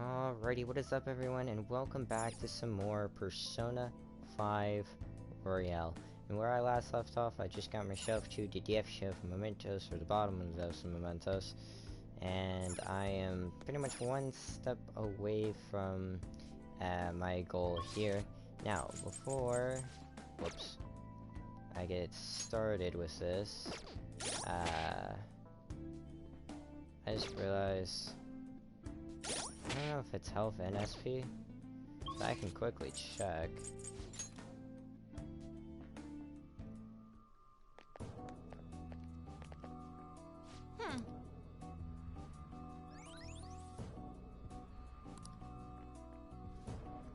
Alrighty, what is up everyone, and welcome back to some more Persona 5 Royale. And where I last left off, I just got myself to the death shelf mementos, or the bottom of some mementos. And I am pretty much one step away from my goal here. Now, before, I get started with this, I just realized, I don't know if it's health and SP, but I can quickly check.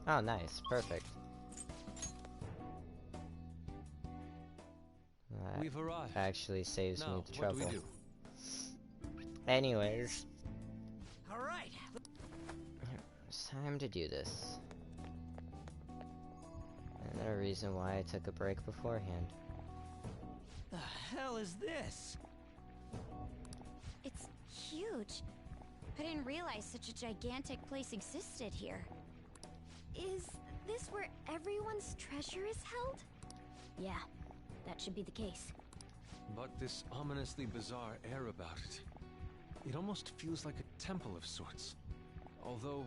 Oh, nice. Perfect. We've arrived. Actually saves me the trouble. What do we do? Anyways. Alright. It's time to do this. Another reason why I took a break beforehand. The hell is this? It's huge. I didn't realize such a gigantic place existed here. Is this where everyone's treasure is held? Yeah, that should be the case. But this ominously bizarre air about it. It almost feels like a temple of sorts. Although...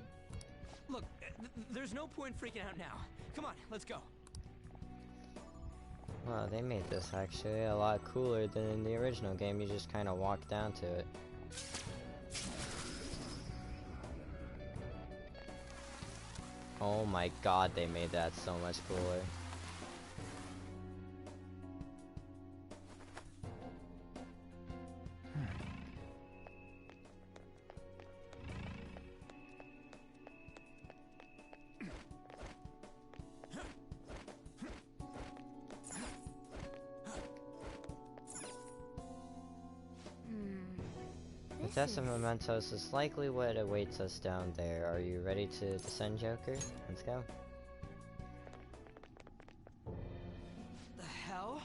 Look, there's no point freaking out now. Come on, let's go. Well, they made this actually a lot cooler than in the original game. You just kind of walk down to it. Oh my god, they made that so much cooler. The test of mementos is likely what awaits us down there. Are you ready to descend, Joker? Let's go. The hell?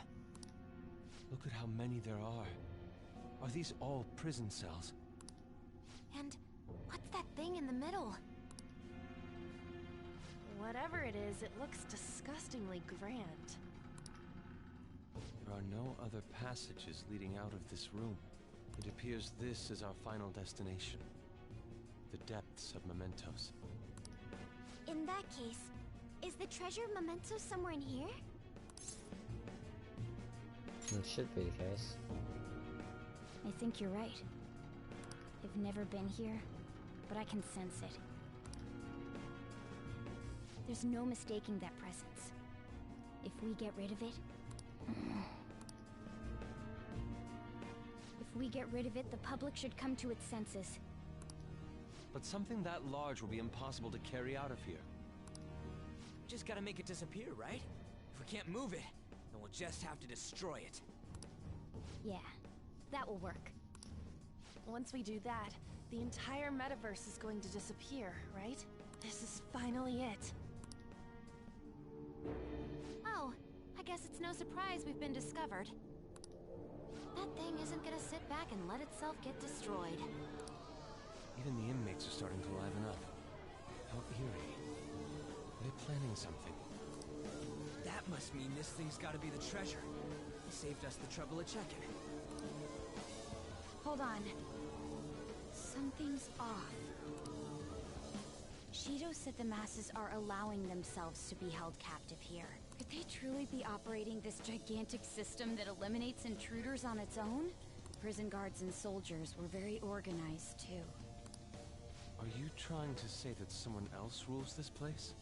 Look at how many there are. Are these all prison cells? And what's that thing in the middle? Whatever it is, it looks disgustingly grand. There are no other passages leading out of this room. It appears this is our final destination. The depths of mementos. In that case, is the treasure memento somewhere in here? It should be the case. I think you're right. I've never been here, but I can sense it. There's no mistaking that presence. If we get rid of it... If we get rid of it, the public should come to its senses. But something that large will be impossible to carry out of here. Just gotta make it disappear, right? If we can't move it, then we'll just have to destroy it. Yeah, that will work. Once we do that, the entire metaverse is going to disappear, right? This is finally it. Oh, I guess it's no surprise we've been discovered. That thing isn't gonna sit back and let itself get destroyed. Even the inmates are starting to liven up. How eerie. They're planning something. That must mean this thing's gotta be the treasure. It saved us the trouble of checking. Hold on. Something's off. Shido said the masses are allowing themselves to be held captive here. Could they truly be operating this gigantic system that eliminates intruders on its own? Prison guards and soldiers were very organized, too. Are you trying to say that someone else rules this place?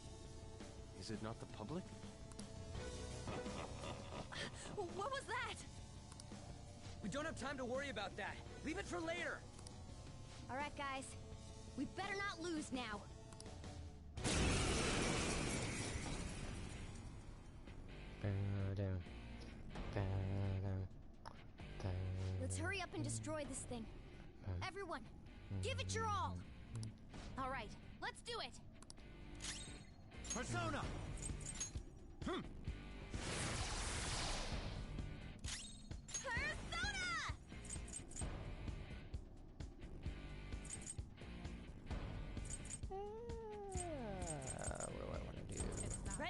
Is it not the public? What was that? We don't have time to worry about that. Leave it for later. All right, guys. We better not lose now. Let's hurry up and destroy this thing. Everyone, give it your all. All right, let's do it. Persona! Persona!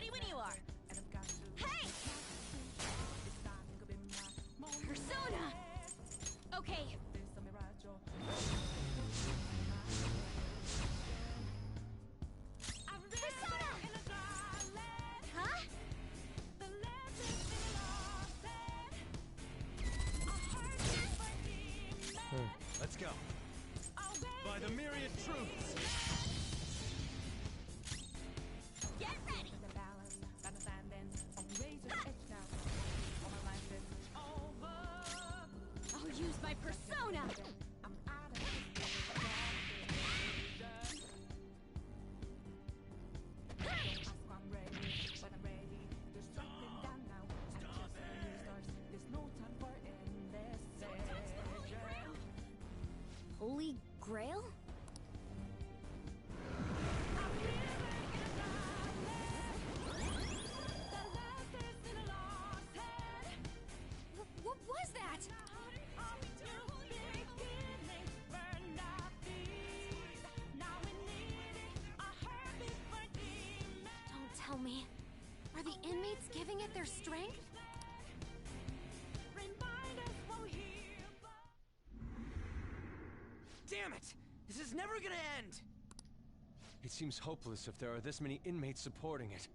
Ready when you are. Hey! Persona! Okay. Persona! Huh? Let's go. By the myriad truths. Get ready! I'll use my persona! Holy Grail? What was that? Don't tell me. Are the inmates giving it their strength? Damn it! This is never gonna end! It seems hopeless if there are this many inmates supporting it.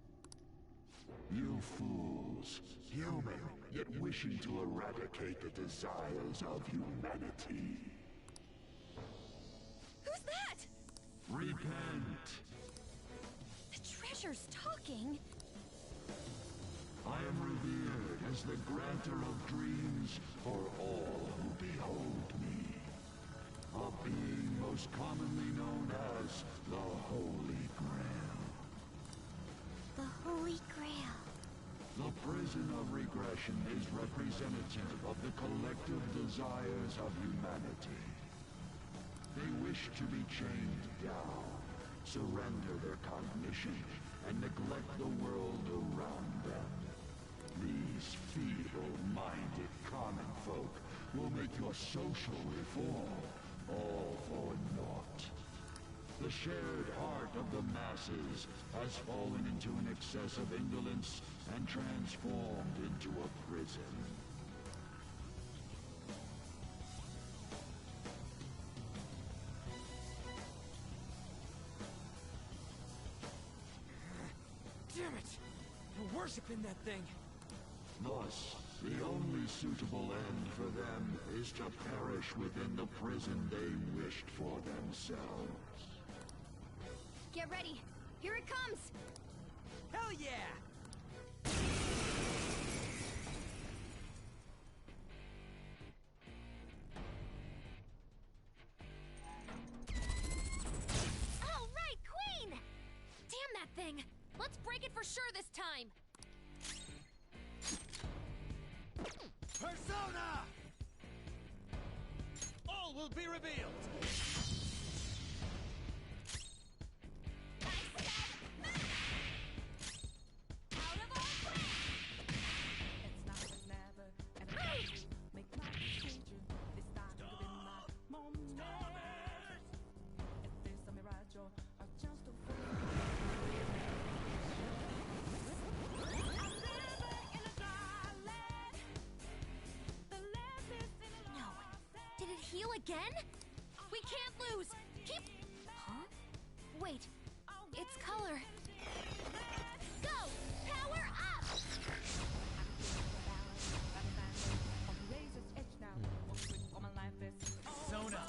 You fools, human, yet wishing to eradicate the desires of humanity. Who's that? Repent! The treasure's talking. I am revered as the granter of dreams for all who behold me. A being most commonly known as the Holy Grail. The Holy Grail. The prison of regression is representative of the collective desires of humanity. They wish to be chained down, surrender their cognition, and neglect the world around them. These feeble-minded common folk will make your social reform all for naught. The shared heart of the masses has fallen into an excess of indolence and transformed into a prison. Damn it! We're worshiping that thing! Thus, the only suitable end for them is to perish within the prison they wished for themselves. Get ready. Here it comes. Hell yeah! All right, Queen! Damn that thing! Let's break it for sure this time! Persona! All will be revealed! Out of our way! No. Did it heal again? We can't lose! Keep... Huh? Wait. Its color. Go! Power up! Persona!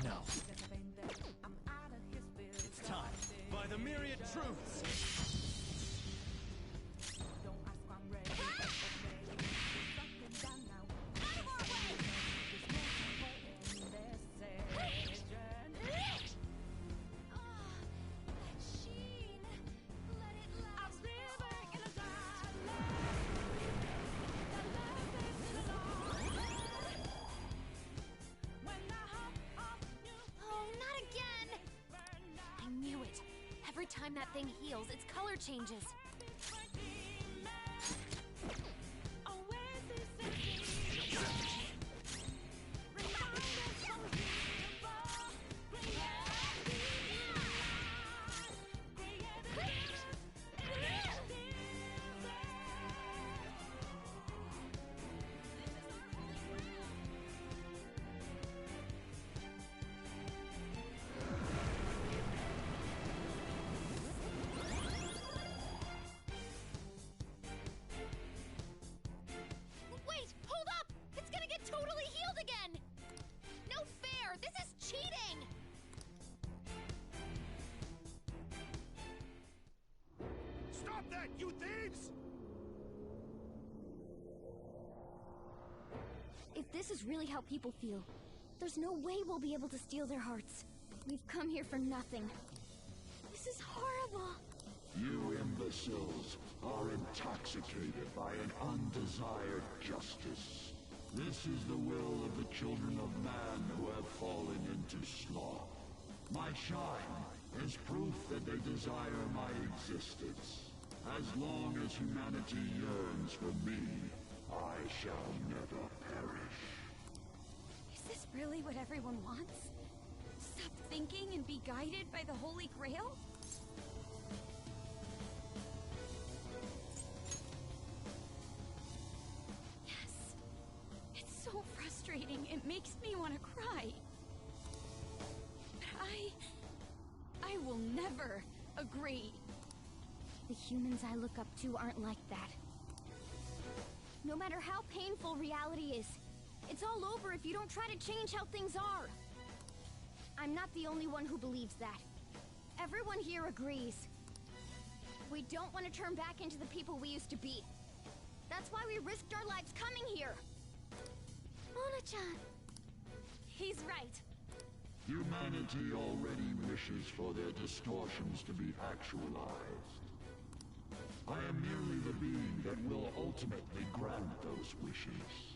No. It's time. By the myriad truths! Out of our way! That sheen! Let it last Oh, not again! I knew it. Every time that thing heals, its color changes. that, you thieves! If this is really how people feel, there's no way we'll be able to steal their hearts. We've come here for nothing. This is horrible. You imbeciles are intoxicated by an undesired justice. This is the will of the children of man who have fallen into sloth. My shine is proof that they desire my existence. As long as humanity yearns for me, I shall never perish. Is this really what everyone wants? Stop thinking and be guided by the Holy Grail? Yes. It's so frustrating. It makes me want to cry. But I will never agree. The humans I look up to aren't like that. No matter how painful reality is, it's all over if you don't try to change how things are. I'm not the only one who believes that. Everyone here agrees. We don't want to turn back into the people we used to be. That's why we risked our lives coming here. Mona-chan. He's right. Humanity already wishes for their distortions to be actualized. I am merely the being that will ultimately grant those wishes.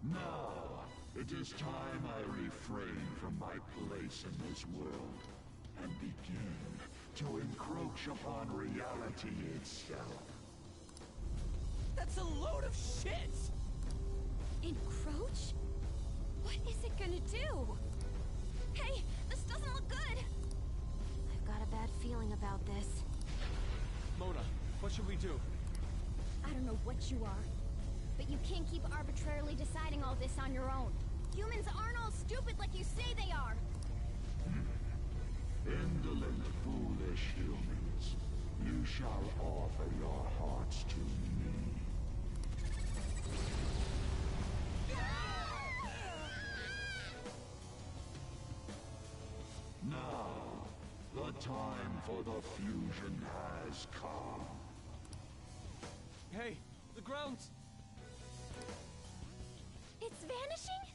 Now, it is time I refrain from my place in this world and begin to encroach upon reality itself. That's a load of shit! Encroach? What is it gonna do? Hey, this doesn't look good! I've got a bad feeling about this. Mona, what should we do? I don't know what you are, but you can't keep arbitrarily deciding all this on your own. Humans aren't all stupid like you say they are! Indolent, foolish humans, you shall offer your hearts to me. Now, the time for the fusion has come. Hey, the ground's... It's vanishing?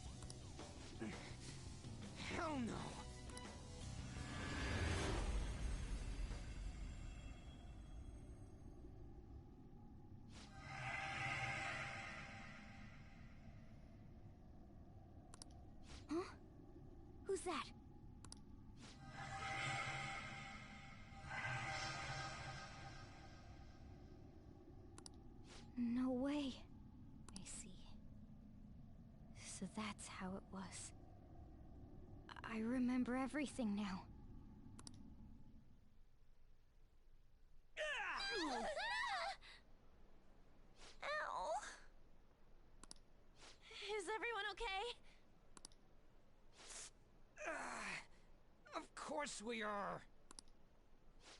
Hell no! Huh? Who's that? No way. I see. So that's how it was. I remember everything now. Ow! Is everyone okay? Of course we are!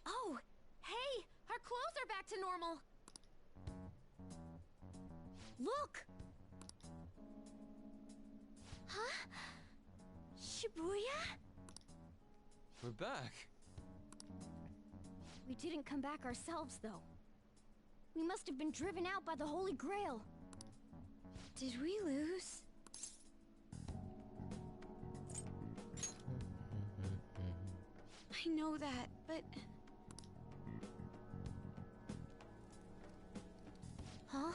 Oh, hey! Our clothes are back to normal! Look! Huh? Shibuya? We're back. We didn't come back ourselves, though. We must have been driven out by the Holy Grail. Did we lose? I know that, but... Huh?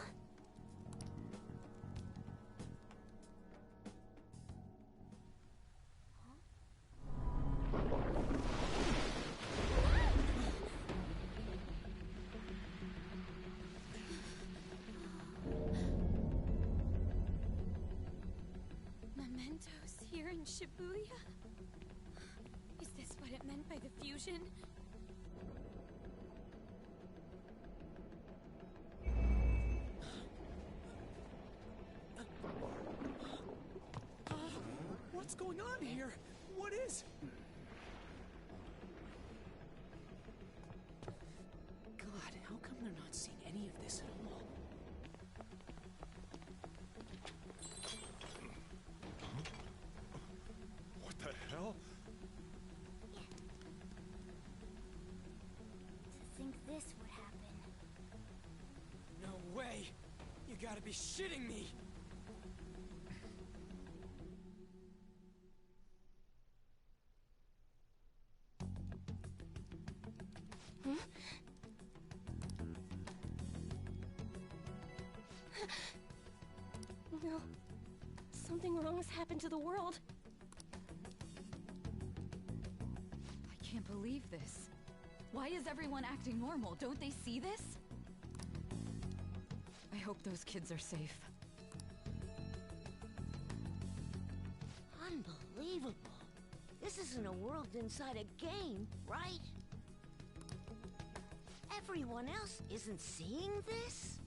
Mementos here in Shibuya? Is this what it meant by the fusion? What's going on here? What is... God, how come they're not seeing any of this at all? What the hell? To think this would happen. be shitting me! No. Something wrong has happened to the world. I can't believe this. Why is everyone acting normal? Don't they see this? I hope those kids are safe. Unbelievable. This isn't a world inside a game, right? Everyone else isn't seeing this?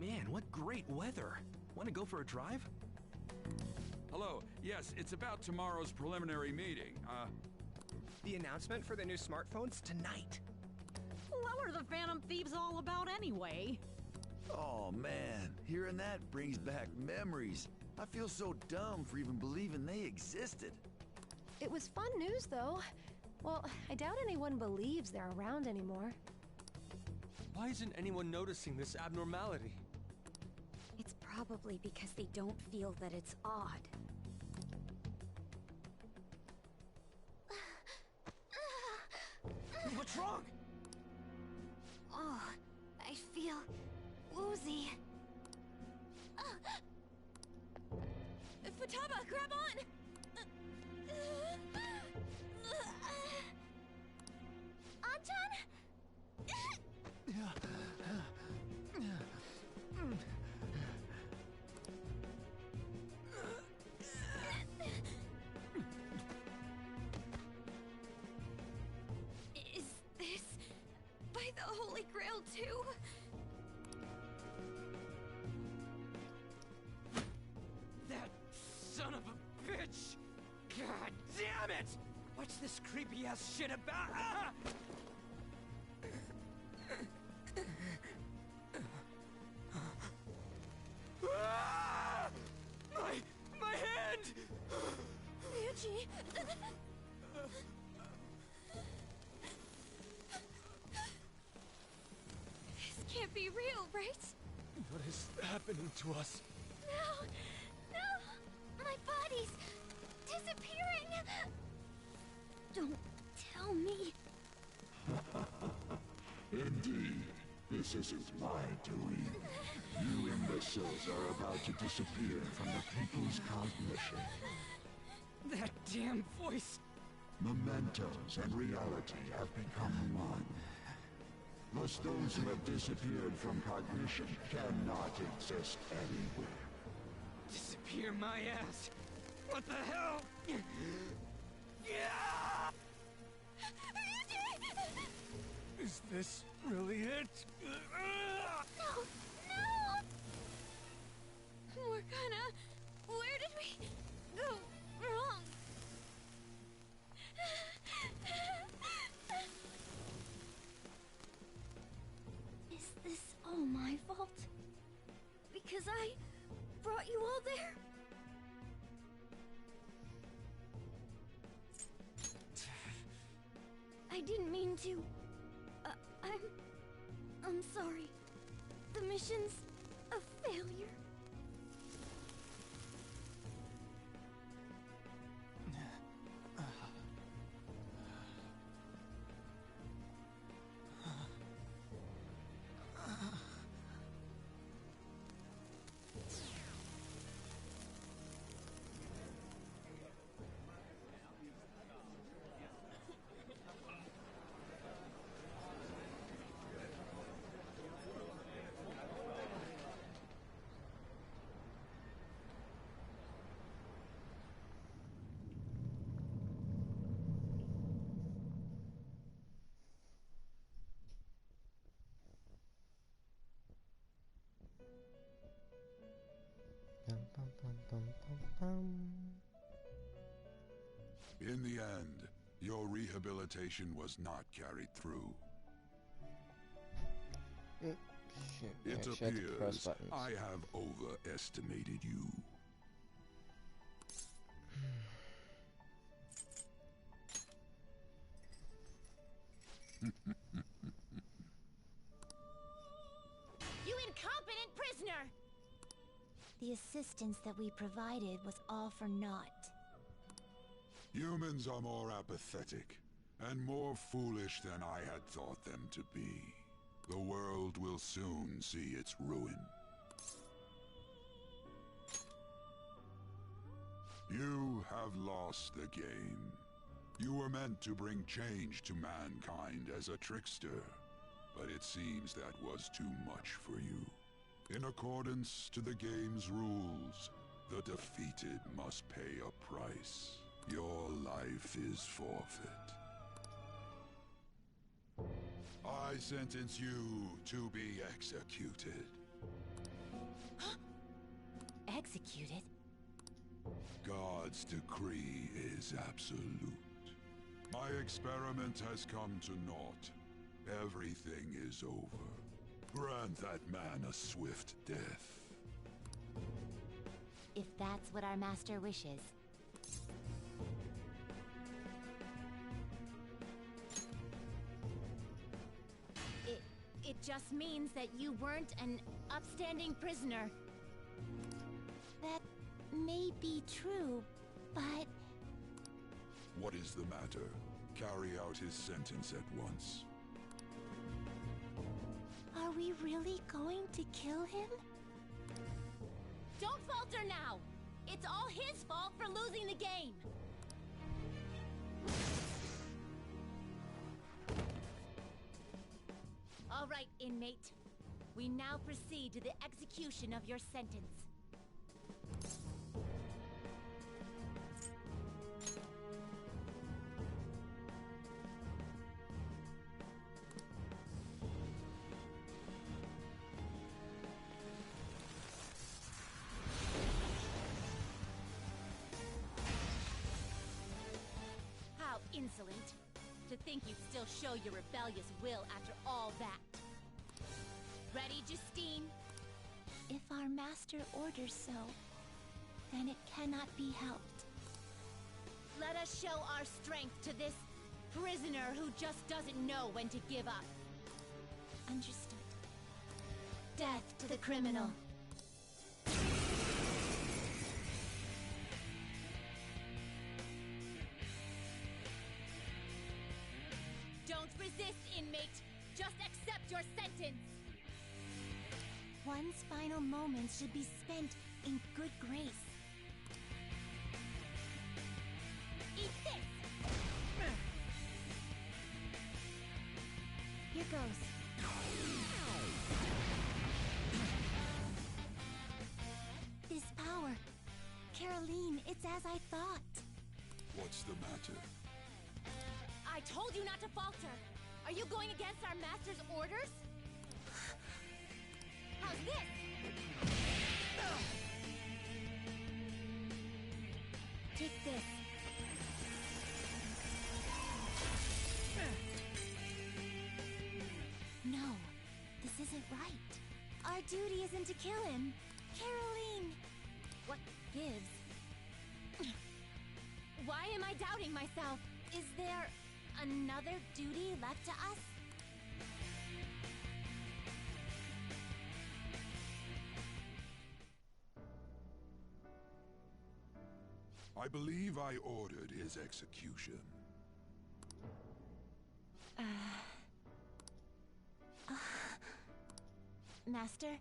Man, what great weather. Want to go for a drive? Hello. Yes, it's about tomorrow's preliminary meeting. The announcement for the new smartphones tonight. What were the Phantom Thieves all about anyway? Oh man, hearing that brings back memories. I feel so dumb for even believing they existed. It was fun news, though. Well, I doubt anyone believes they're around anymore. Why isn't anyone noticing this abnormality? It's probably because they don't feel that it's odd. What's wrong? Oh, I feel woozy. Futaba, grab on! Is this by the Holy Grail too? That son of a bitch! God damn it! What's this creepy ass shit about? Ah! Ah! My hand! Ryuji! This can't be real, right? What is happening to us? No! No! My body's disappearing! Don't tell me. Indeed, this isn't my doing. You imbeciles are about to disappear from the people's cognition. That damn voice! Mementos and reality have become one. Thus those who have disappeared from cognition cannot exist anywhere. Disappear my ass! What the hell? Yeah! Is this really it? No! No! Morgana, where did we go wrong? Is this all my fault? Because I brought you all there? I didn't mean to. I'm sorry. The mission's a failure. In the end, your rehabilitation was not carried through. It appears I have overestimated you. You incompetent prisoner! The assistance that we provided was all for naught. Humans are more apathetic, and more foolish than I had thought them to be. The world will soon see its ruin. You have lost the game. You were meant to bring change to mankind as a trickster, but it seems that was too much for you. In accordance to the game's rules, the defeated must pay a price. Your life is forfeit. I sentence you to be executed. Executed? God's decree is absolute. My experiment has come to naught. Everything is over. Grant that man a swift death. If that's what our master wishes. It just means that you weren't an upstanding prisoner. That may be true, but... What is the matter? Carry out his sentence at once. Are we really going to kill him? Don't falter now! It's all his fault for losing the game! All right, inmate. We now proceed to the execution of your sentence. How insolent. To think you'd still show your rebellious will after all that. Ready, Justine? If our master orders so, then it cannot be helped. Let us show our strength to this prisoner who just doesn't know when to give up. Understood. Death to the criminal. Don't resist, inmate. Just accept your sentence. One's final moments should be spent in good grace. Eat this! Here goes. This power. Caroline, it's as I thought. What's the matter? I told you not to falter. Are you going against our master's orders? How's this? Take this. No, this isn't right. Our duty isn't to kill him. Caroline! What gives? Why am I doubting myself? Is there another duty left to us? I believe I ordered his execution. Master,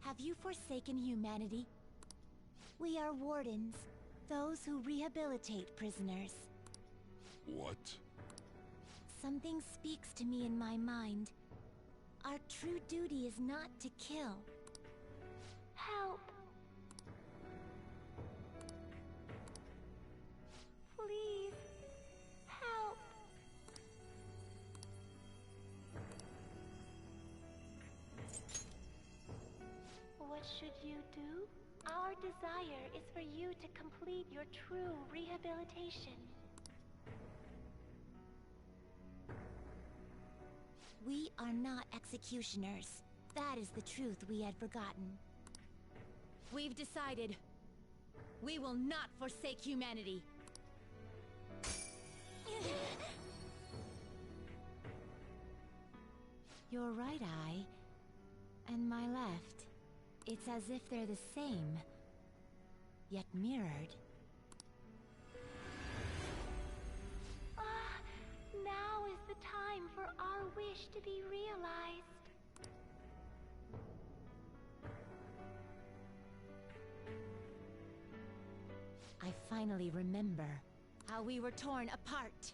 have you forsaken humanity? We are wardens, those who rehabilitate prisoners. What? Something speaks to me in my mind. Our true duty is not to kill. Help! Please, help! What should you do? Our desire is for you to complete your true rehabilitation. We are not executioners. That is the truth we had forgotten. We've decided. We will not forsake humanity. Your right eye and my left. It's as if they're the same, yet mirrored. Ah, now is the time for our wish to be realized. I finally remember how we were torn apart.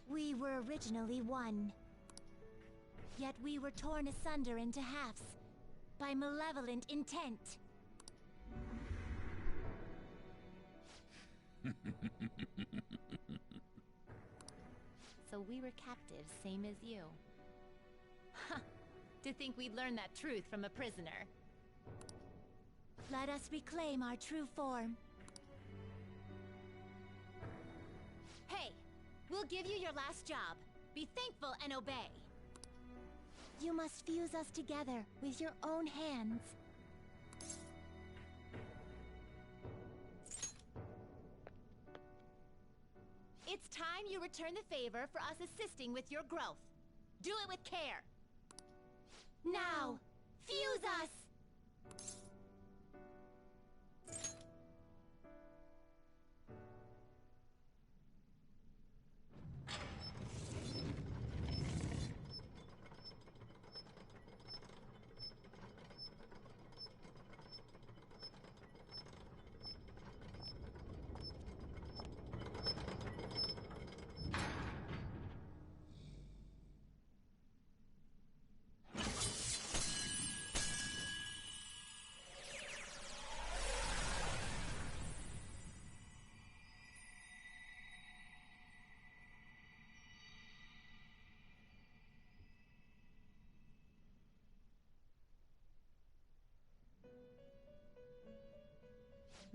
We were originally one. Yet we were torn asunder into halves by malevolent intent. So we were captives, same as you. Ha! To think we'd learn that truth from a prisoner. Let us reclaim our true form. Hey! We'll give you your last job. Be thankful and obey. You must fuse us together with your own hands. It's time you return the favor for us assisting with your growth. Do it with care. Now, fuse us!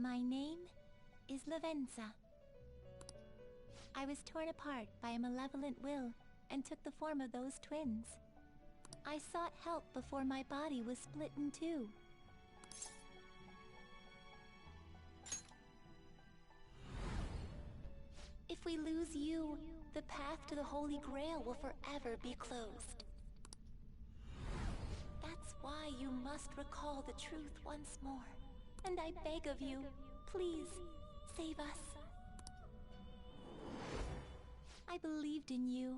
My name is Lavenza. I was torn apart by a malevolent will and took the form of those twins. I sought help before my body was split in two. If we lose you, the path to the Holy Grail will forever be closed. That's why you must recall the truth once more. And I beg of you, please, save us. I believed in you.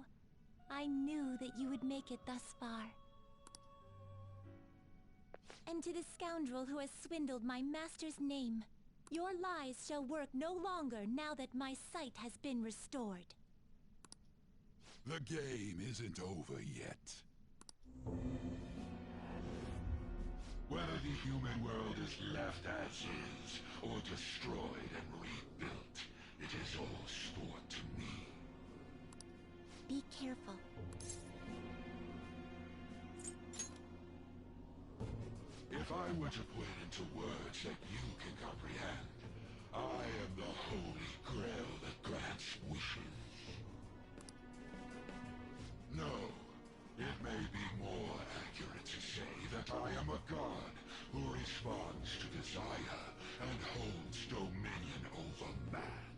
I knew that you would make it thus far. And to the scoundrel who has swindled my master's name, your lies shall work no longer now that my sight has been restored. The game isn't over yet. Whether the human world is left as is, or destroyed and rebuilt, it is all sport to me. Be careful. If I were to put it into words that you can comprehend, I am the Holy Grail that grants wishes. No, it may be more accurate to say that I am a god who responds to desire and holds dominion over man.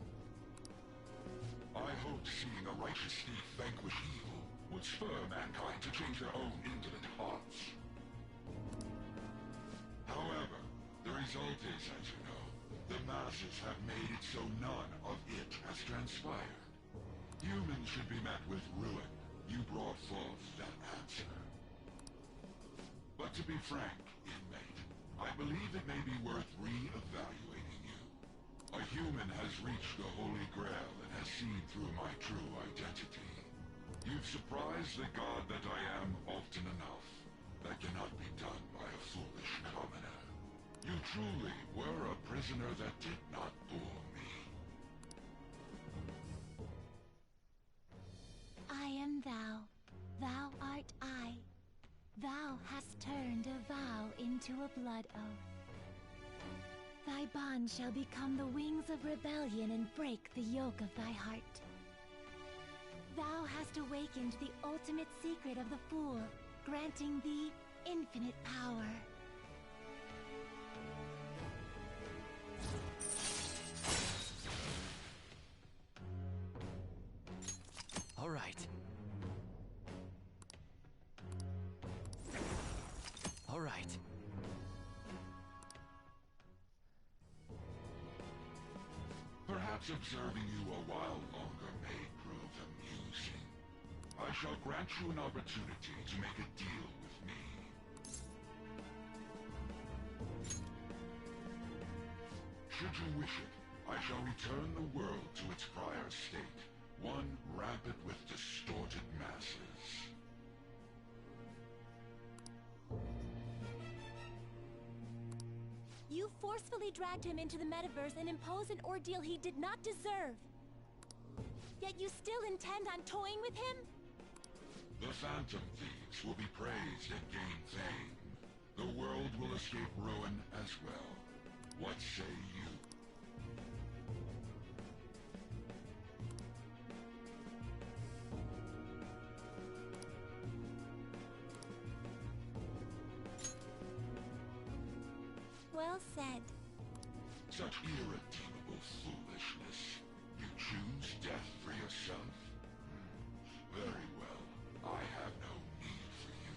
I hoped seeing a righteous thief vanquish evil would spur mankind to change their own indolent hearts. However, the result is, as you know, the masses have made it so none of it has transpired. Humans should be met with ruin. You brought forth that answer. But to be frank, inmate, I believe it may be worth re-evaluating you. A human has reached the Holy Grail and has seen through my true identity. You've surprised the god that I am often enough. That cannot be done by a foolish commoner. You truly were a prisoner that did not bore me. I am thou. Thou art I. Thou hast turned a vow into a blood oath. Thy bond shall become the wings of rebellion and break the yoke of thy heart. Thou hast awakened the ultimate secret of the fool, granting thee infinite power. right. Perhaps observing you a while longer may prove amusing. I shall grant you an opportunity to make a deal with me. Should you wish it, I shall return the world to its prior state, one rampant with distorted masses. You forcefully dragged him into the metaverse and imposed an ordeal he did not deserve. Yet you still intend on toying with him? The Phantom Thieves will be praised and gain fame. The world will escape ruin as well. What say you? Well said. Such irredeemable foolishness. You choose death for yourself? Very well. I have no need for you.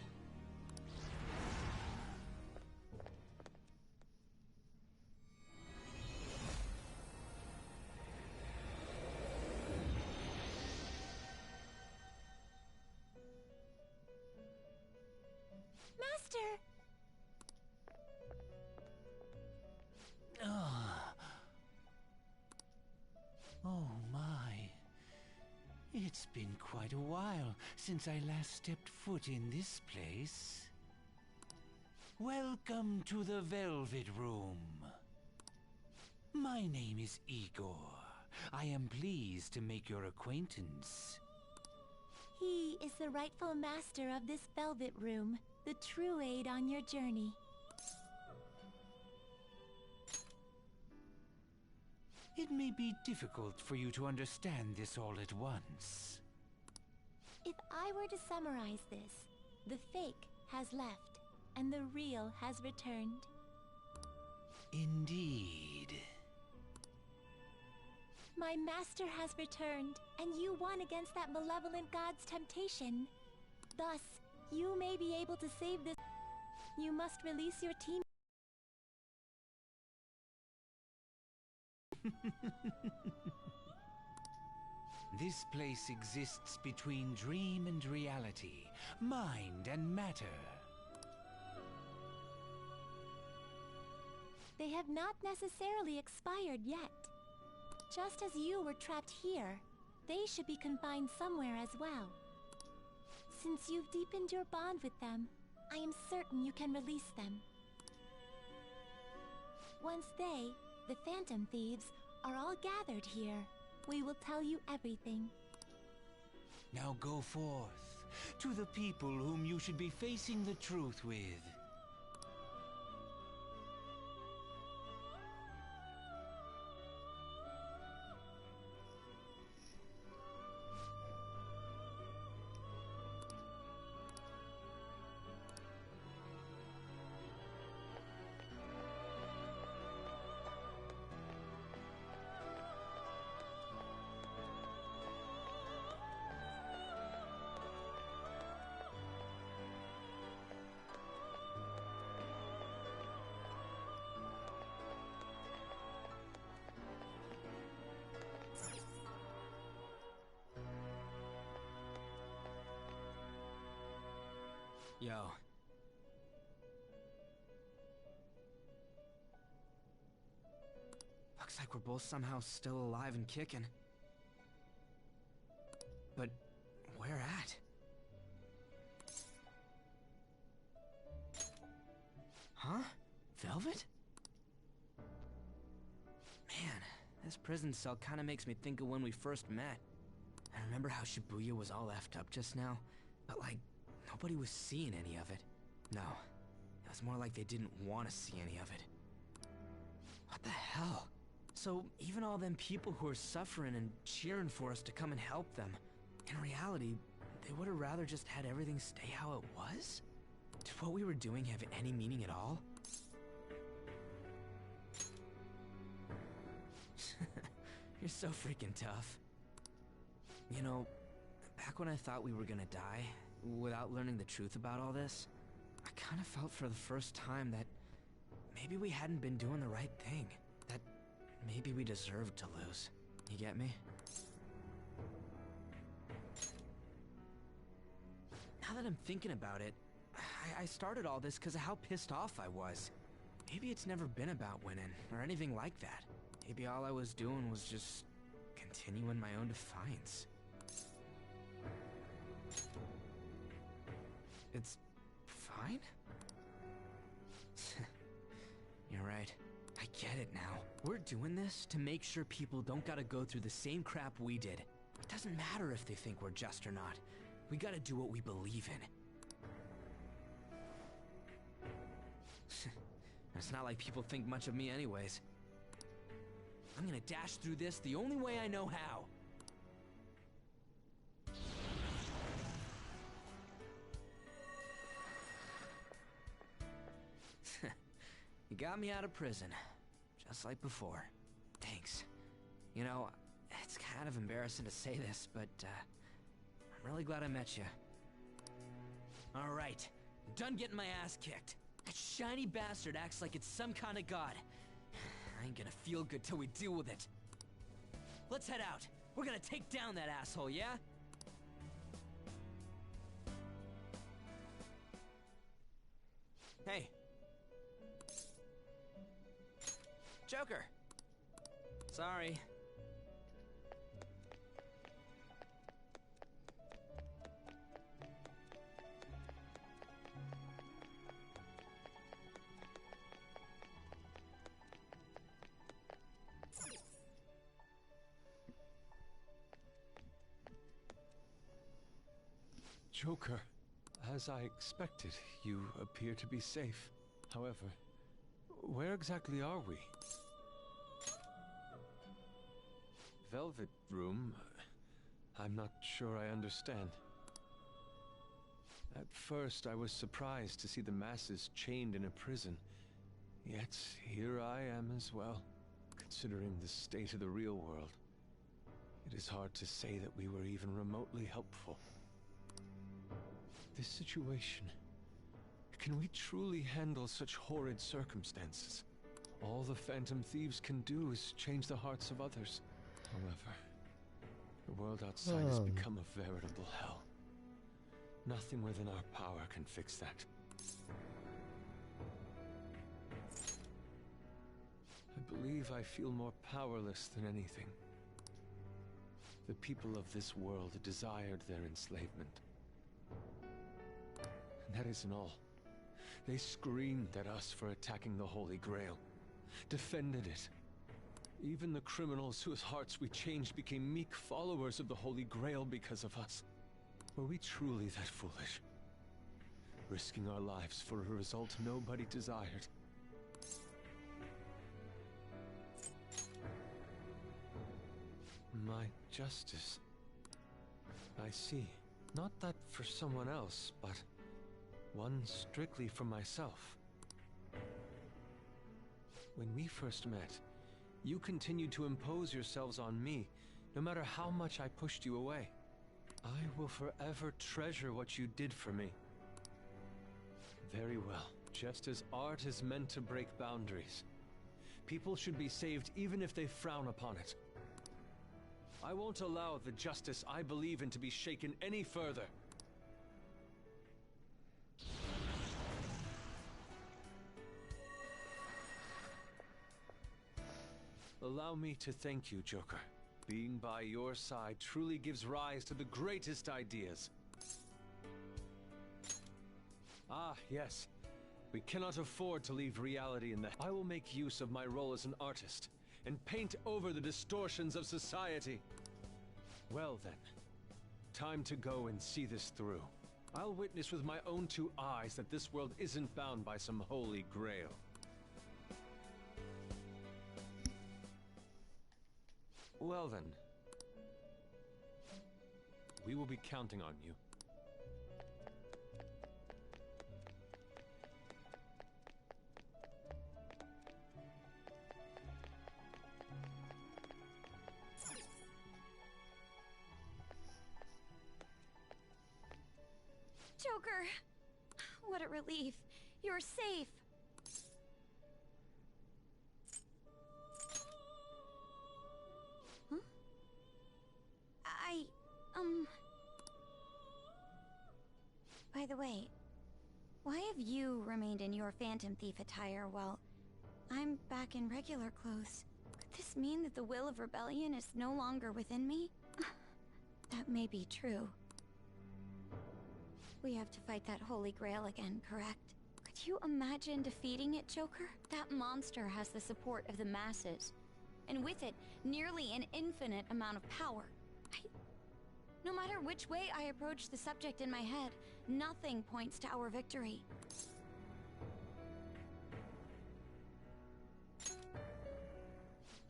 Master! Oh my. It's been quite a while since I last stepped foot in this place. Welcome to the Velvet Room. My name is Igor. I am pleased to make your acquaintance. He is the rightful master of this Velvet Room, the true aid on your journey. It may be difficult for you to understand this all at once. If I were to summarize this, the fake has left, and the real has returned. Indeed. My master has returned, and you won against that malevolent god's temptation. Thus, you may be able to save this. You must release your team. This place exists between dream and reality, mind and matter. They have not necessarily expired yet. Just as you were trapped here, they should be confined somewhere as well. Since you've deepened your bond with them, I am certain you can release them. Once they, the Phantom Thieves, are all gathered here, we will tell you everything. Now go forth to the people whom you should be facing the truth with. Yo. Looks like we're both somehow still alive and kicking. But where at? Huh? Velvet? Man, this prison cell kinda makes me think of when we first met. I remember how Shibuya was all effed up just now, but like, nobody was seeing any of it. No, it was more like they didn't want to see any of it. What the hell? So even all them people who are suffering and cheering for us to come and help them, in reality, they would have rather just had everything stay how it was? Did what we were doing have any meaning at all? You're so freaking tough. You know, back when I thought we were gonna die, without learning the truth about all this, I kind of felt for the first time that maybe we hadn't been doing the right thing. That maybe we deserved to lose. You get me? Now that I'm thinking about it, I started all this because of how pissed off I was. Maybe it's never been about winning, or anything like that. Maybe all I was doing was just continuing my own defiance. It's fine? You're right. I get it now. We're doing this to make sure people don't gotta go through the same crap we did. It doesn't matter if they think we're just or not. We gotta do what we believe in. It's not like people think much of me anyways. I'm gonna dash through this the only way I know how. You got me out of prison, just like before. Thanks. You know, it's kind of embarrassing to say this, but I'm really glad I met you. All right, I'm done getting my ass kicked. That shiny bastard acts like it's some kind of god. I ain't gonna feel good till we deal with it. Let's head out. We're gonna take down that asshole, yeah? Hey. Joker. Sorry. Joker, as I expected, you appear to be safe. However, where exactly are we? Velvet Room? I'm not sure I understand. At first, I was surprised to see the masses chained in a prison. Yet, here I am as well, considering the state of the real world. It is hard to say that we were even remotely helpful. This situation... Can we truly handle such horrid circumstances? All the Phantom Thieves can do is change the hearts of others. However, the world outside has become a veritable hell. Nothing within our power can fix that. I believe I feel more powerless than anything. The people of this world desired their enslavement. And that isn't all. They screamed at us for attacking the Holy Grail, defended it. Even the criminals whose hearts we changed became meek followers of the Holy Grail because of us. Were we truly that foolish? Risking our lives for a result nobody desired. My justice. I see. Not that for someone else, but one strictly for myself. When we first met, you continued to impose yourselves on me, no matter how much I pushed you away. I will forever treasure what you did for me. Very well. Just as art is meant to break boundaries, people should be saved even if they frown upon it. I won't allow the justice I believe in to be shaken any further. Allow me to thank you, Joker. Being by your side truly gives rise to the greatest ideas. Ah, yes. We cannot afford to leave reality in the... I will make use of my role as an artist and paint over the distortions of society. Well then, time to go and see this through. I'll witness with my own two eyes that this world isn't bound by some holy grail. Well then, we will be counting on you. Joker! What a relief. You're safe! Huh? By the way, why have you remained in your Phantom Thief attire while I'm back in regular clothes? Could this mean that the will of rebellion is no longer within me? That may be true. We have to fight that Holy Grail again, correct? Could you imagine defeating it, Joker? That monster has the support of the masses, and with it, nearly an infinite amount of power. No matter which way I approach the subject in my head, nothing points to our victory.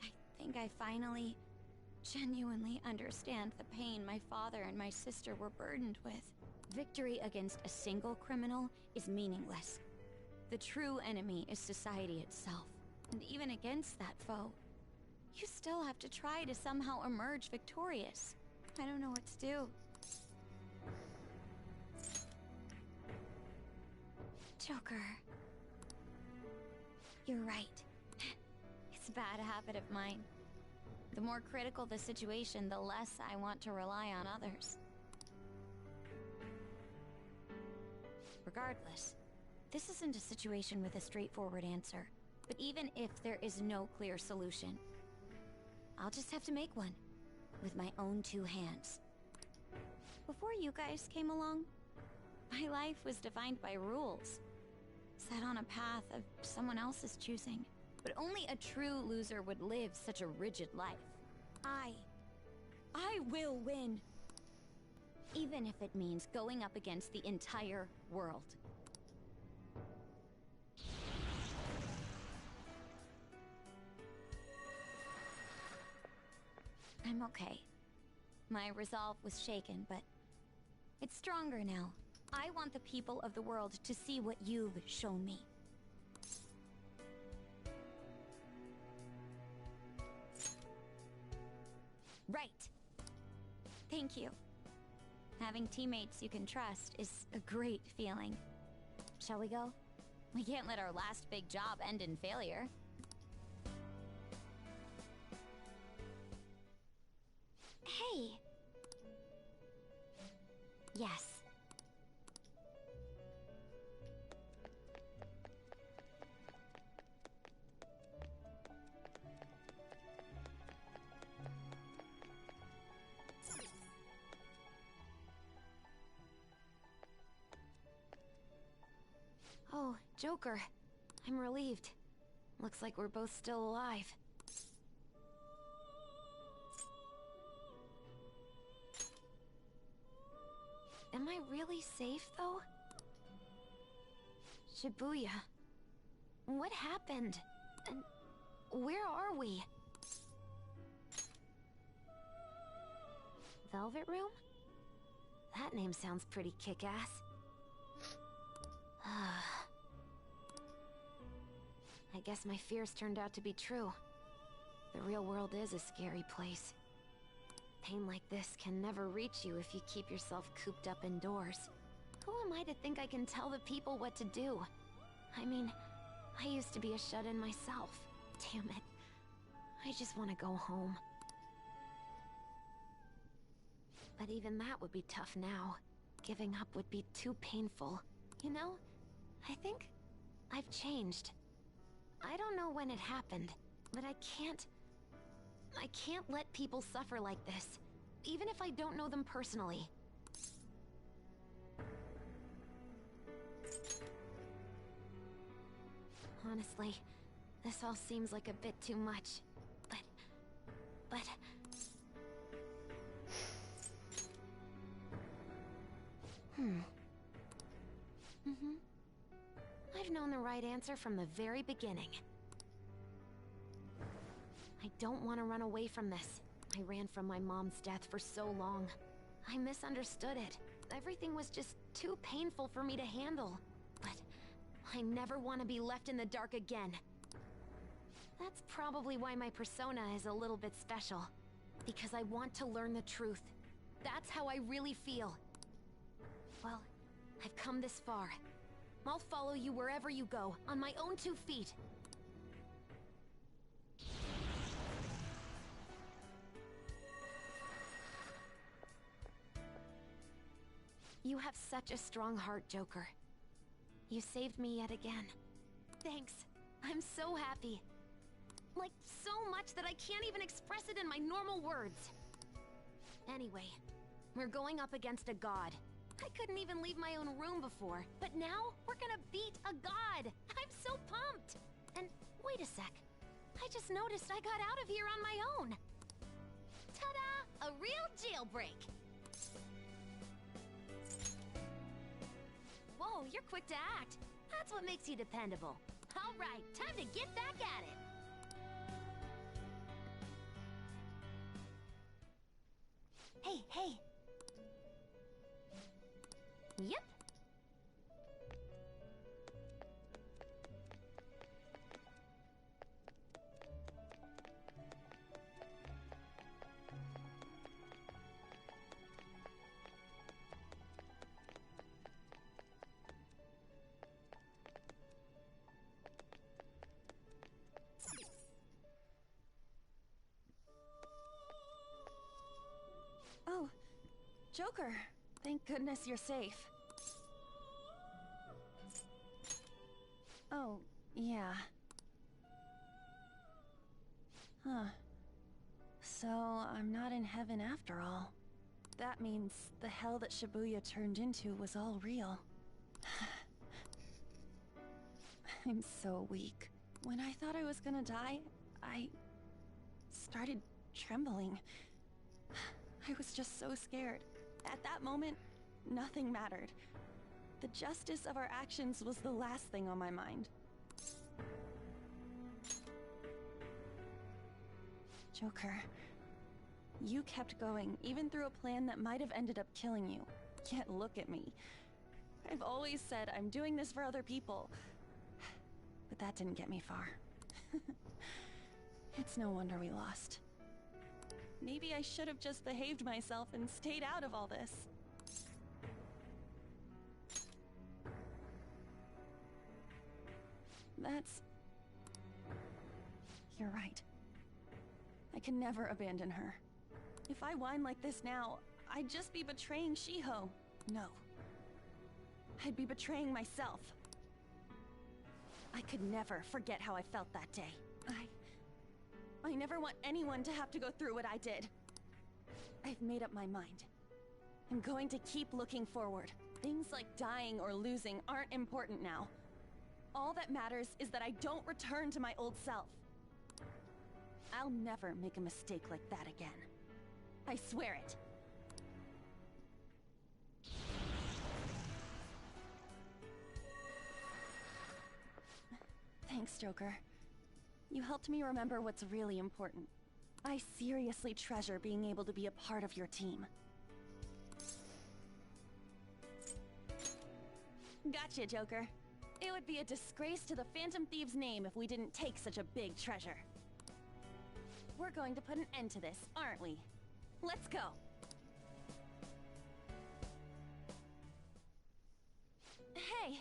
I think I finally, genuinely understand the pain my father and my sister were burdened with. Victory against a single criminal is meaningless. The true enemy is society itself. And even against that foe, you still have to try to somehow emerge victorious. I don't know what to do. Joker. You're right. It's a bad habit of mine. The more critical the situation, the less I want to rely on others. Regardless, this isn't a situation with a straightforward answer. But even if there is no clear solution, I'll just have to make one. With my own two hands. Before you guys came along, my life was defined by rules. Set on a path of someone else's choosing. But only a true loser would live such a rigid life. I will win. Even if it means going up against the entire world. I'm okay. My resolve was shaken, but it's stronger now. I want the people of the world to see what you've shown me. Right. Thank you. Having teammates you can trust is a great feeling. Shall we go? We can't let our last big job end in failure. Hey! Yes. Oh, Joker. I'm relieved. Looks like we're both still alive. Am I really safe, though? Shibuya. What happened? And where are we? Velvet Room? That name sounds pretty kick-ass. I guess my fears turned out to be true. The real world is a scary place. Pain like this can never reach you if you keep yourself cooped up indoors. Who am I to think I can tell the people what to do? I mean, I used to be a shut-in myself. Damn it. I just want to go home. But even that would be tough now. Giving up would be too painful. You know, I think I've changed. I don't know when it happened, but I can't let people suffer like this, even if I don't know them personally. Honestly, this all seems like a bit too much, but... I've known the right answer from the very beginning. I don't want to run away from this. I ran from my mom's death for so long. I misunderstood it. Everything was just too painful for me to handle. But I never want to be left in the dark again. That's probably why my persona is a little bit special. Because I want to learn the truth. That's how I really feel. Well, I've come this far. I'll follow you wherever you go, on my own 2 feet. You have such a strong heart, Joker. You saved me yet again. Thanks. I'm so happy. Like, so much that I can't even express it in my normal words. Anyway, we're going up against a god. I couldn't even leave my own room before, but now we're gonna beat a god! I'm so pumped! And wait a sec. I just noticed I got out of here on my own. Ta-da! A real jailbreak! Whoa, you're quick to act. That's what makes you dependable. All right, time to get back at it. Hey. Yep. Oh, Joker. Thank goodness you're safe. Oh, yeah. Huh. So, I'm not in heaven after all. That means the hell that Shibuya turned into was all real. I'm so weak. When I thought I was gonna die, I started trembling. I was just so scared. At that moment, nothing mattered. The justice of our actions was the last thing on my mind. Joker, you kept going, even through a plan that might have ended up killing you. Yet look at me. I've always said I'm doing this for other people. But that didn't get me far. It's no wonder we lost. Maybe I should have just behaved myself and stayed out of all this. You're right. I can never abandon her. If I whine like this now, I'd just be betraying Shiho. No. I'd be betraying myself. I could never forget how I felt that day. I never want anyone to have to go through what I did. I've made up my mind. I'm going to keep looking forward. Things like dying or losing aren't important now. All that matters is that I don't return to my old self. I'll never make a mistake like that again. I swear it. Thanks, Joker. You helped me remember what's really important. I seriously treasure being able to be a part of your team. Gotcha, Joker. It would be a disgrace to the Phantom Thieves' name if we didn't take such a big treasure. We're going to put an end to this, aren't we? Let's go! Hey!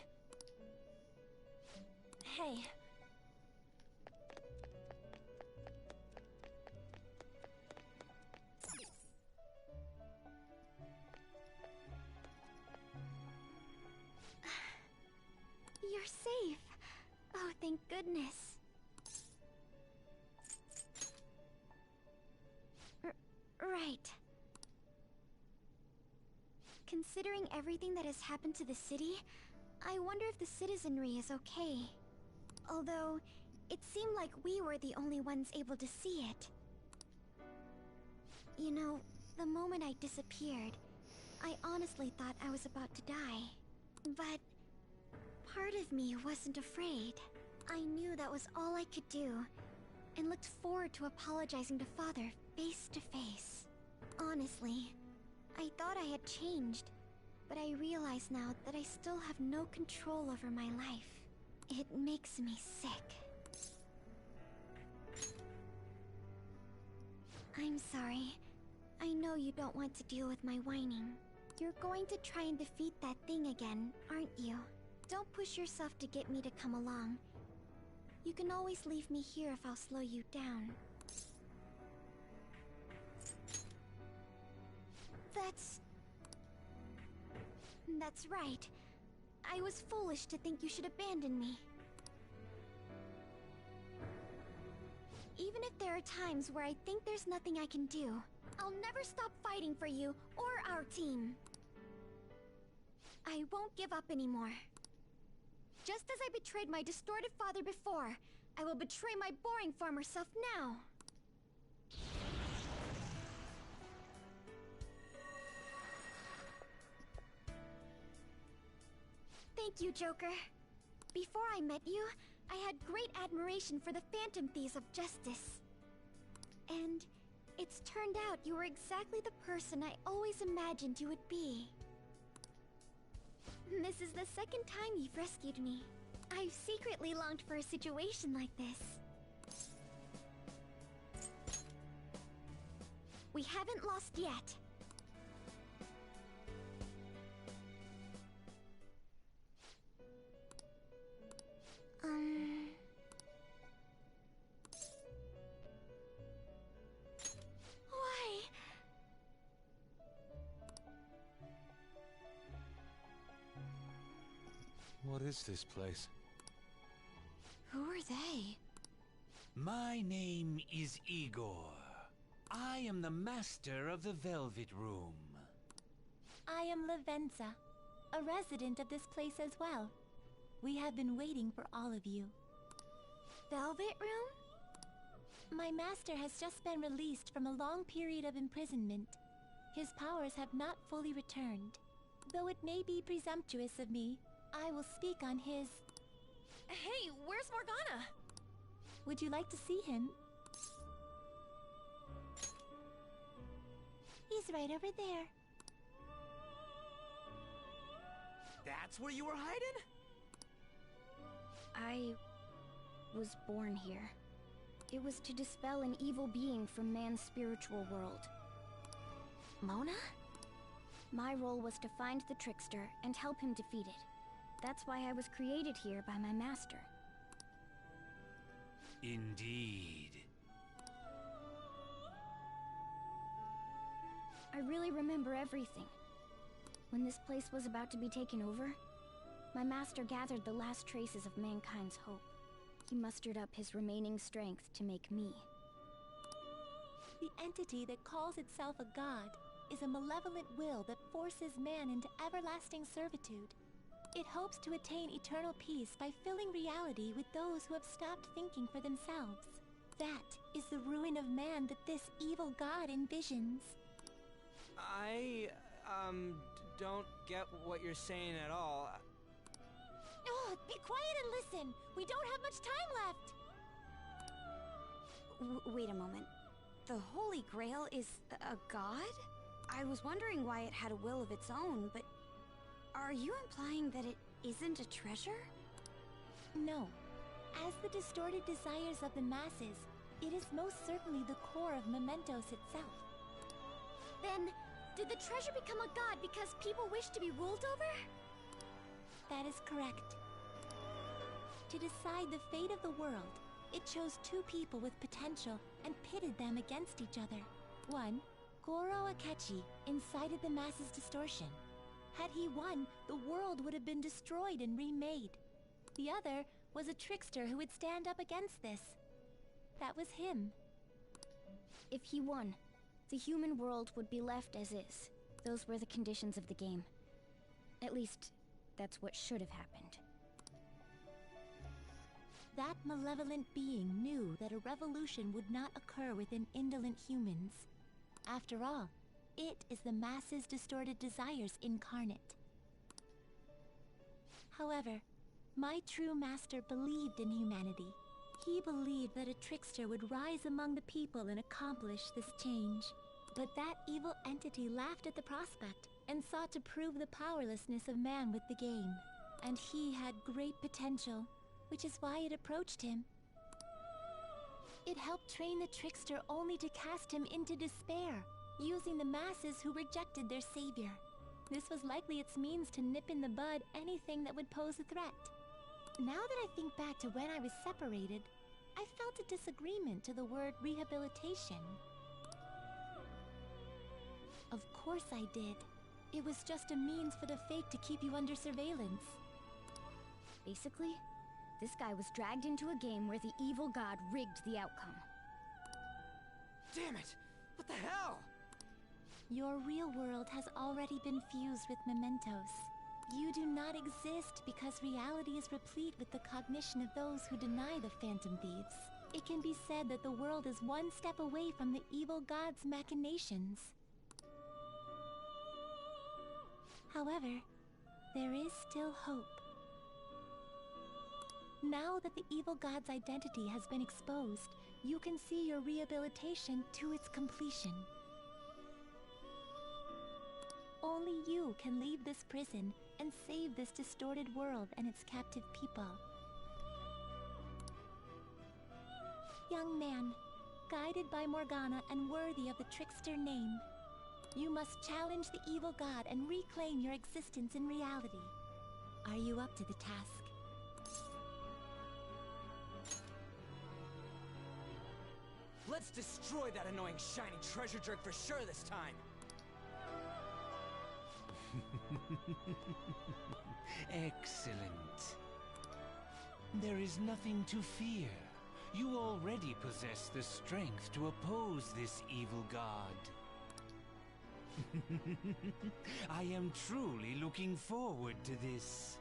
Hey. You're safe. Oh, thank goodness. Right. Considering everything that has happened to the city, I wonder if the citizenry is okay. Although, it seemed like we were the only ones able to see it. You know, the moment I disappeared, I honestly thought I was about to die. But part of me wasn't afraid. I knew that was all I could do, and looked forward to apologizing to Father face to face. Honestly, I thought I had changed, but I realize now that I still have no control over my life. It makes me sick. I'm sorry. I know you don't want to deal with my whining. You're going to try and defeat that thing again, aren't you? Don't push yourself to get me to come along. You can always leave me here if I'll slow you down. That's right. I was foolish to think you should abandon me. Even if there are times where I think there's nothing I can do, I'll never stop fighting for you or our team. I won't give up anymore. Just as I betrayed my distorted father before, I will betray my boring farmer self now. Thank you, Joker. Before I met you, I had great admiration for the Phantom Thieves of Justice. And it's turned out you were exactly the person I always imagined you would be. This is the second time you've rescued me. I've secretly longed for a situation like this. We haven't lost yet. Why? What is this place? Who are they? My name is Igor. I am the master of the Velvet Room. I am Lavenza, a resident of this place as well. We have been waiting for all of you. Velvet Room? My master has just been released from a long period of imprisonment. His powers have not fully returned. Though it may be presumptuous of me, I will speak on his... Hey, where's Morgana? Would you like to see him? He's right over there. That's where you were hiding? I was born here. It was to dispel an evil being from man's spiritual world. Mona? My role was to find the trickster and help him defeat it. That's why I was created here by my master. Indeed. I really remember everything. When this place was about to be taken over, my master gathered the last traces of mankind's hope. He mustered up his remaining strength to make me. The entity that calls itself a god is a malevolent will that forces man into everlasting servitude. It hopes to attain eternal peace by filling reality with those who have stopped thinking for themselves. That is the ruin of man that this evil god envisions. I, don't get what you're saying at all. Oh, be quiet and listen! We don't have much time left! Wait a moment. The Holy Grail is a god? I was wondering why it had a will of its own, but... Are you implying that it isn't a treasure? No. As the distorted desires of the masses, it is most certainly the core of Mementos itself. Then, did the treasure become a god because people wish to be ruled over? That is correct. To decide the fate of the world, it chose two people with potential and pitted them against each other. One, Goro Akechi, incited the masses' distortion. Had he won, the world would have been destroyed and remade. The other was a trickster who would stand up against this. That was him. If he won, the human world would be left as is. Those were the conditions of the game. At least, that's what should have happened. That malevolent being knew that a revolution would not occur within indolent humans. After all, it is the masses' distorted desires incarnate. However, my true master believed in humanity. He believed that a trickster would rise among the people and accomplish this change. But that evil entity laughed at the prospect and sought to prove the powerlessness of man with the game. And he had great potential, which is why it approached him. It helped train the trickster only to cast him into despair, using the masses who rejected their savior. This was likely its means to nip in the bud anything that would pose a threat. Now that I think back to when I was separated, I felt a disagreement to the word rehabilitation. Of course I did. It was just a means for the fake to keep you under surveillance. Basically, this guy was dragged into a game where the evil god rigged the outcome. Damn it! What the hell? Your real world has already been fused with mementos. You do not exist because reality is replete with the cognition of those who deny the Phantom Thieves. It can be said that the world is one step away from the evil god's machinations. However, there is still hope. Now that the evil god's identity has been exposed, you can see your rehabilitation to its completion. Only you can leave this prison and save this distorted world and its captive people. Young man, guided by Morgana and worthy of the trickster name, you must challenge the evil god and reclaim your existence in reality. Are you up to the task? Let's destroy that annoying shiny treasure jerk for sure this time! Excellent. There is nothing to fear. You already possess the strength to oppose this evil god. I am truly looking forward to this.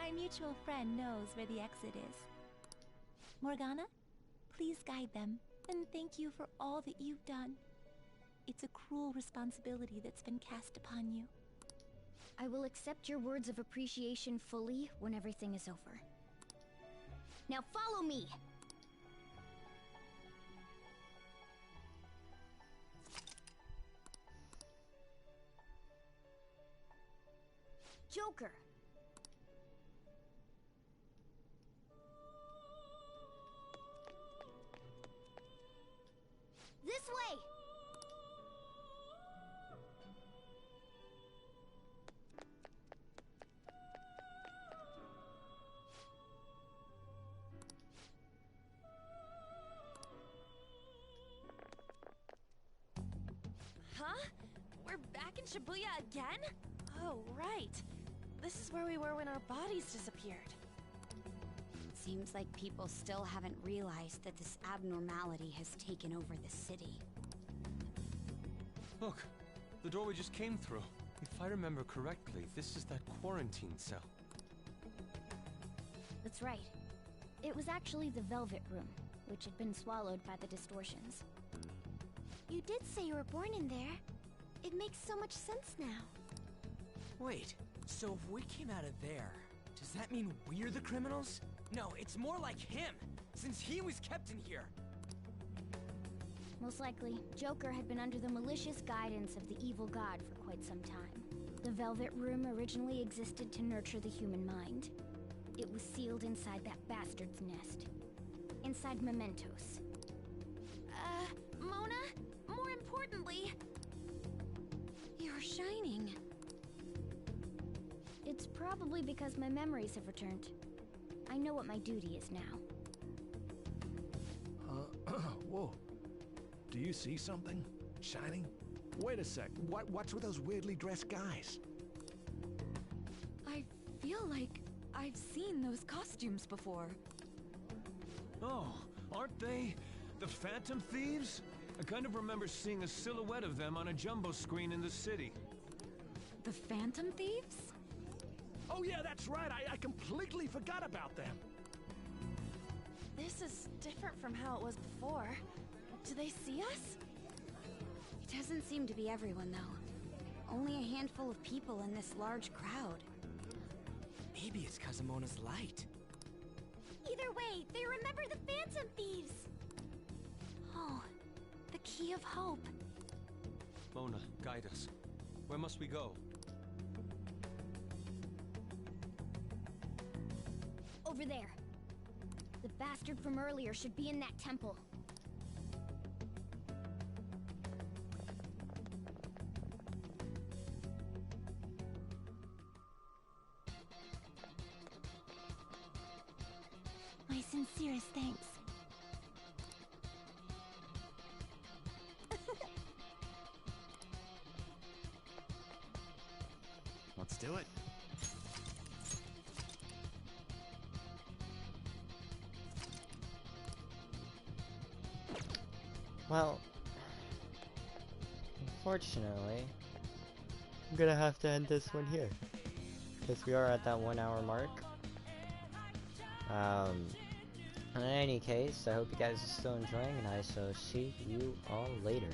Our mutual friend knows where the exit is. Morgana, please guide them, and thank you for all that you've done. It's a cruel responsibility that's been cast upon you. I will accept your words of appreciation fully when everything is over. Now follow me! Joker! This way! Huh? We're back in Shibuya again? Oh, right. This is where we were when our bodies disappeared. Seems like people still haven't realized that this abnormality has taken over the city. Look, the door we just came through. If I remember correctly, this is that quarantine cell. That's right. It was actually the Velvet Room, which had been swallowed by the distortions. You did say you were born in there. It makes so much sense now. Wait, so if we came out of there, does that mean we're the criminals? No, it's more like him, since he was kept in here. Most likely, Joker had been under the malicious guidance of the evil god for quite some time. The Velvet Room originally existed to nurture the human mind. It was sealed inside that bastard's nest. Inside mementos. Mona? More importantly... You're shining. It's probably because my memories have returned. I know what my duty is now. Whoa. Do you see something? Shining? Wait a sec. What's with those weirdly dressed guys? I feel like I've seen those costumes before. Oh, aren't they the Phantom Thieves? I kind of remember seeing a silhouette of them on a jumbo screen in the city. The Phantom Thieves? Oh yeah, that's right. I completely forgot about them. This is different from how it was before. Do they see us? It doesn't seem to be everyone, though. Only a handful of people in this large crowd. Maybe it's because of Mona's light. Either way, they remember the Phantom Thieves! Oh, the key of hope. Mona, guide us. Where must we go? Over there. The bastard from earlier should be in that temple. sincerest thanks. Let's do it. Well, unfortunately, I'm gonna have to end this one here, because we are at that 1 hour mark. In any case, I hope you guys are still enjoying, and I shall see you all later.